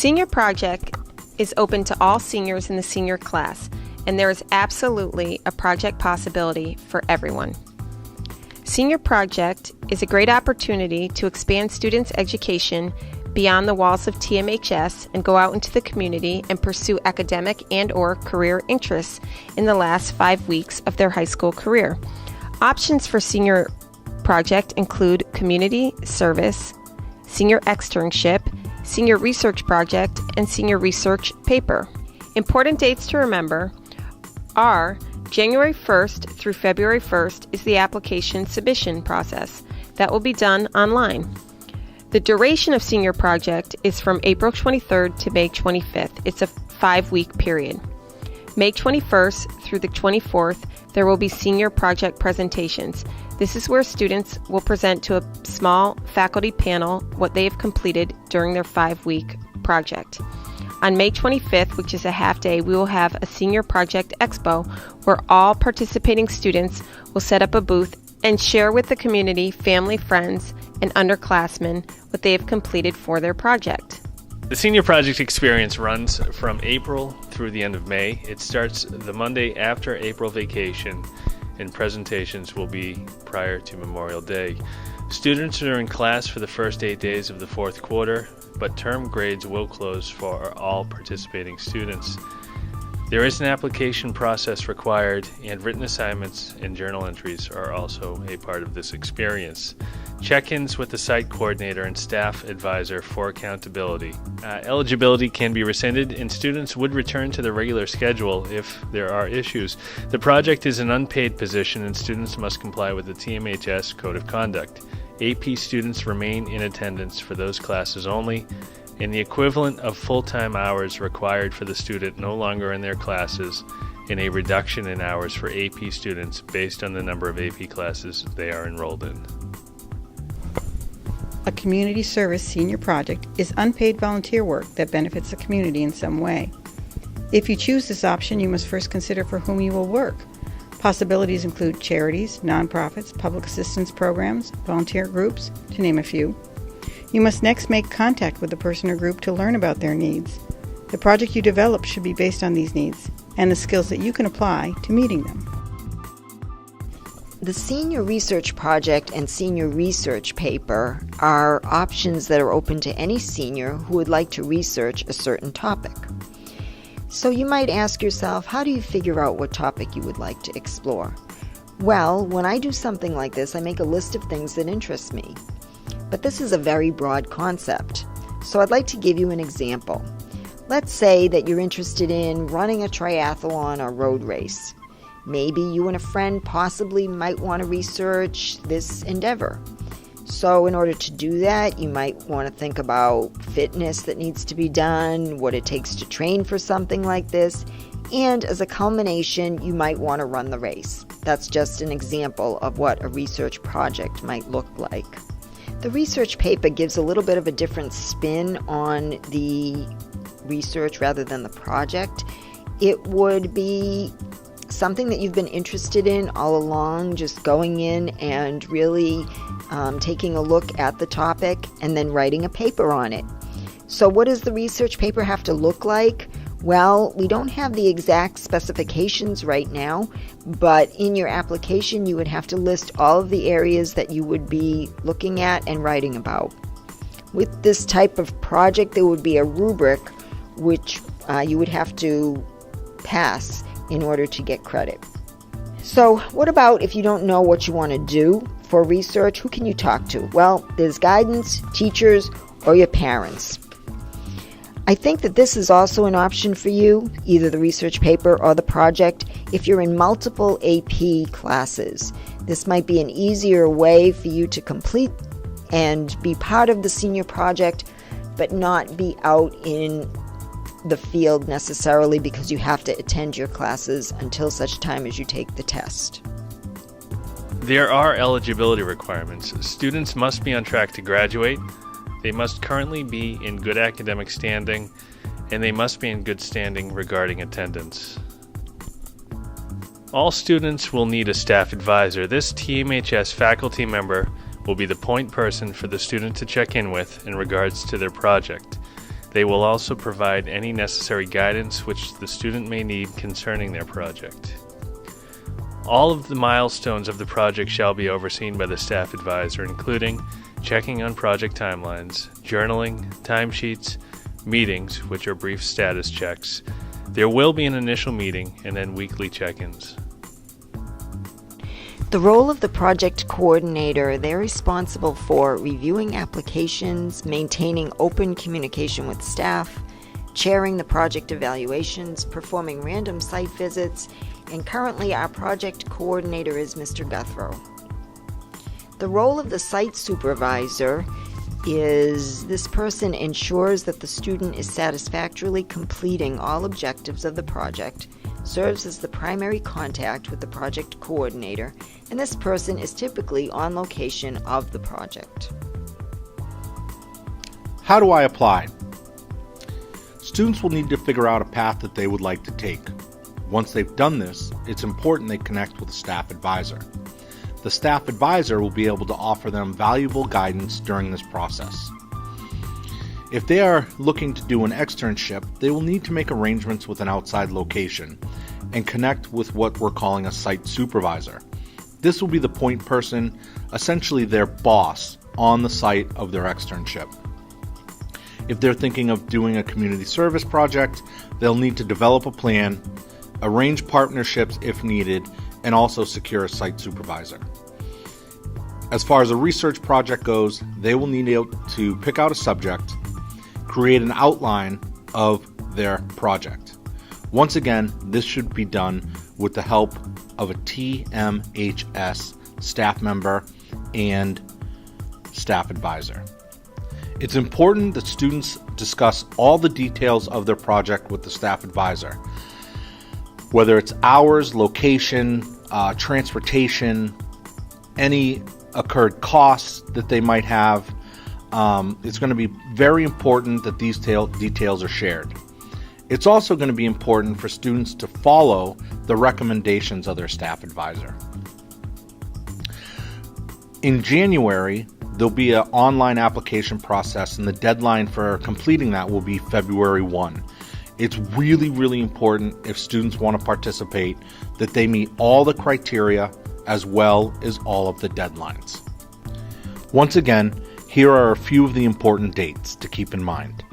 Senior Project is open to all seniors in the senior class, and there is absolutely a project possibility for everyone. Senior Project is a great opportunity to expand students' education beyond the walls of TMHS and go out into the community and pursue academic and/or career interests in the last 5 weeks of their high school career. Options for Senior Project include community service, senior externship, senior research project, and senior research paper. Important dates to remember are January 1st through February 1st is the application submission process. That will be done online. The duration of Senior Project is from April 23rd to May 25th. It's a 5-week period. May 21st through the 24th, there will be Senior Project presentations. This is where students will present to a small faculty panel what they have completed during their 5-week project. On May 25th, which is a half day, we will have a Senior Project Expo where all participating students will set up a booth and share with the community, family, friends, and underclassmen what they have completed for their project. The Senior Project experience runs from April through the end of May. It starts the Monday after April vacation, and presentations will be prior to Memorial Day. Students are in class for the first 8 days of the fourth quarter, but term grades will close for all participating students. There is an application process required, and written assignments and journal entries are also a part of this experience. Check-ins with the site coordinator and staff advisor for accountability. Eligibility can be rescinded, and students would return to their regular schedule if there are issues. The project is an unpaid position, and students must comply with the TMHS Code of Conduct. AP students remain in attendance for those classes only, and the equivalent of full-time hours required for the student no longer in their classes, and a reduction in hours for AP students based on the number of AP classes they are enrolled in. A community service senior project is unpaid volunteer work that benefits the community in some way. If you choose this option, you must first consider for whom you will work. Possibilities include charities, nonprofits, public assistance programs, volunteer groups, to name a few. You must next make contact with the person or group to learn about their needs. The project you develop should be based on these needs and the skills that you can apply to meeting them. The Senior Research Project and Senior Research Paper are options that are open to any senior who would like to research a certain topic. So you might ask yourself, how do you figure out what topic you would like to explore? Well, when I do something like this, I make a list of things that interest me. But this is a very broad concept, so I'd like to give you an example. Let's say that you're interested in running a triathlon or road race. Maybe you and a friend possibly might want to research this endeavor. So in order to do that, you might want to think about fitness that needs to be done, what it takes to train for something like this, and as a culmination, you might want to run the race. That's just an example of what a research project might look like. The research paper gives a little bit of a different spin on the research rather than the project. It would be something that you've been interested in all along, just going in and really taking a look at the topic and then writing a paper on it. So what does the research paper have to look like? Well, we don't have the exact specifications right now, but in your application you would have to list all of the areas that you would be looking at and writing about. With this type of project, there would be a rubric which you would have to pass in order to get credit. So what about if you don't know what you want to do for research? Who can you talk to? Well, there's guidance, teachers, or your parents. I think that this is also an option for you, either the research paper or the project, if you're in multiple AP classes. This might be an easier way for you to complete and be part of the senior project, but not be out in the field necessarily because you have to attend your classes until such time as you take the test. There are eligibility requirements. Students must be on track to graduate. They must currently be in good academic standing, and they must be in good standing regarding attendance. All students will need a staff advisor. This TMHS faculty member will be the point person for the student to check in with in regards to their project. They will also provide any necessary guidance which the student may need concerning their project. All of the milestones of the project shall be overseen by the staff advisor, including checking on project timelines, journaling, timesheets, meetings, which are brief status checks. There will be an initial meeting and then weekly check-ins. The role of the project coordinator, they're responsible for reviewing applications, maintaining open communication with staff, chairing the project evaluations, performing random site visits, and currently our project coordinator is Mr. Guthrow. The role of the site supervisor is this person ensures that the student is satisfactorily completing all objectives of the project, serves as the primary contact with the project coordinator, and this person is typically on location of the project. How do I apply? Students will need to figure out a path that they would like to take. Once they've done this, it's important they connect with a staff advisor. The staff advisor will be able to offer them valuable guidance during this process. If they are looking to do an externship, they will need to make arrangements with an outside location and connect with what we're calling a site supervisor. This will be the point person, essentially their boss, on the site of their externship. If they're thinking of doing a community service project, they'll need to develop a plan, arrange partnerships if needed, and also secure a site supervisor. As far as a research project goes, they will need to pick out a subject, create an outline of their project. Once again, this should be done with the help of a TMHS staff member and staff advisor. It's important that students discuss all the details of their project with the staff advisor, whether it's hours, location, transportation, any occurred costs that they might have. It's going to be very important that these details are shared. It's also going to be important for students to follow the recommendations of their staff advisor. In January, there'll be an online application process, and the deadline for completing that will be February 1. It's really, really important if students want to participate that they meet all the criteria as well as all of the deadlines. Once again, here are a few of the important dates to keep in mind.